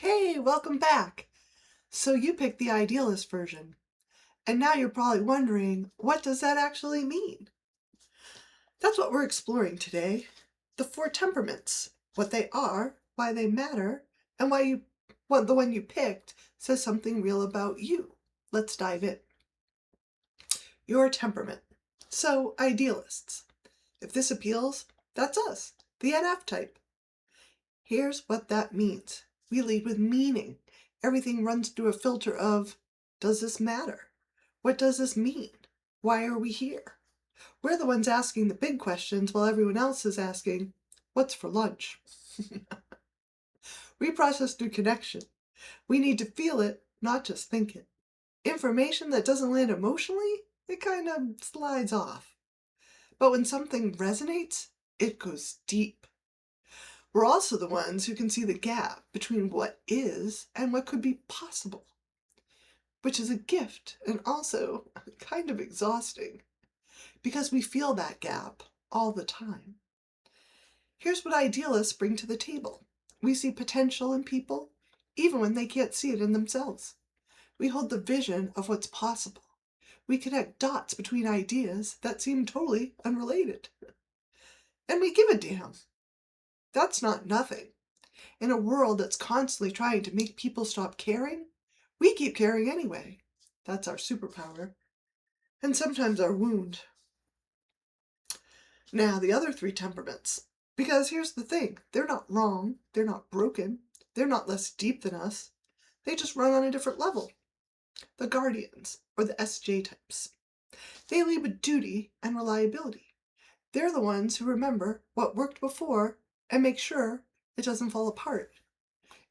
Hey, welcome back. So you picked the Idealist version, and now you're probably wondering, what does that actually mean? That's what we're exploring today. The four temperaments, what they are, why they matter, and what the one you picked says something real about you. Let's dive in. Your temperament. So, idealists. If this appeals, that's us, the NF type. Here's what that means. We lead with meaning. Everything runs through a filter of, does this matter? What does this mean? Why are we here? We're the ones asking the big questions while everyone else is asking, what's for lunch? We process through connection. We need to feel it, not just think it. Information that doesn't land emotionally, it kind of slides off. But when something resonates, it goes deep. We're also the ones who can see the gap between what is and what could be possible, which is a gift and also kind of exhausting because we feel that gap all the time. Here's what idealists bring to the table. We see potential in people even when they can't see it in themselves. We hold the vision of what's possible. We connect dots between ideas that seem totally unrelated. And we give a damn. That's not nothing. In a world that's constantly trying to make people stop caring, we keep caring anyway. That's our superpower. And sometimes our wound. Now, the other three temperaments. Because here's the thing, they're not wrong, they're not broken, they're not less deep than us. They just run on a different level. The guardians, or the SJ types. They lead with duty and reliability. They're the ones who remember what worked before and make sure it doesn't fall apart.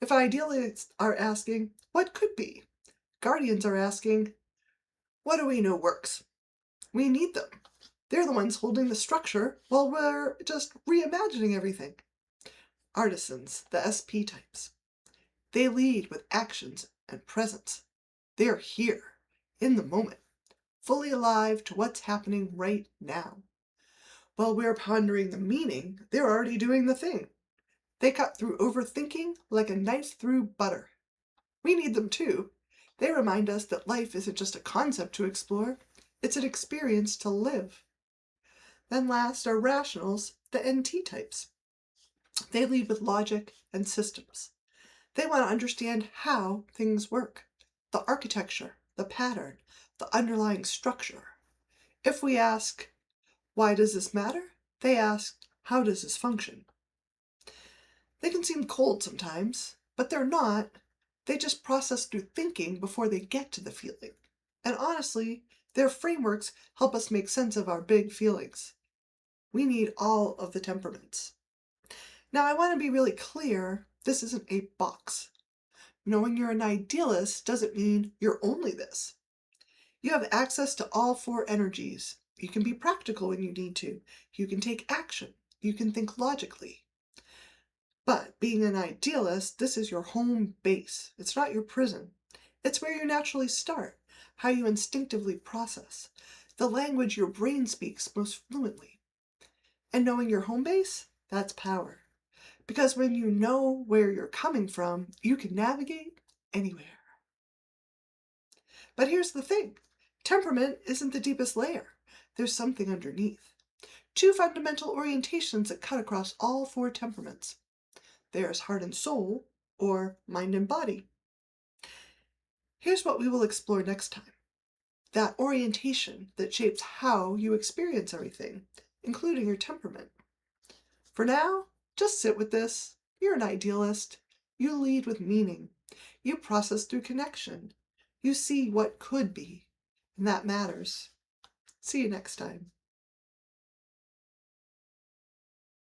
If idealists are asking, what could be? Guardians are asking, what do we know works? We need them. They're the ones holding the structure while we're just reimagining everything. Artisans, the SP types. They lead with actions and presence. They're here, in the moment, fully alive to what's happening right now. While we're pondering the meaning, they're already doing the thing. They cut through overthinking like a knife through butter. We need them too. They remind us that life isn't just a concept to explore, it's an experience to live. Then last are rationals, the NT types. They lead with logic and systems. They want to understand how things work, the architecture, the pattern, the underlying structure. If we ask, why does this matter? They ask, how does this function? They can seem cold sometimes, but they're not. They just process through thinking before they get to the feeling. And honestly, their frameworks help us make sense of our big feelings. We need all of the temperaments. Now, I want to be really clear, this isn't a box. Knowing you're an idealist doesn't mean you're only this. You have access to all four energies. You can be practical when you need to. You can take action. You can think logically. But being an idealist, this is your home base. It's not your prison. It's where you naturally start, how you instinctively process, the language your brain speaks most fluently. And knowing your home base, that's power. Because when you know where you're coming from, you can navigate anywhere. But here's the thing, temperament isn't the deepest layer. There's something underneath. Two fundamental orientations that cut across all four temperaments. There's heart and soul, or mind and body. Here's what we will explore next time. That orientation that shapes how you experience everything, including your temperament. For now, just sit with this. You're an idealist. You lead with meaning. You process through connection. You see what could be, and that matters. See you next time.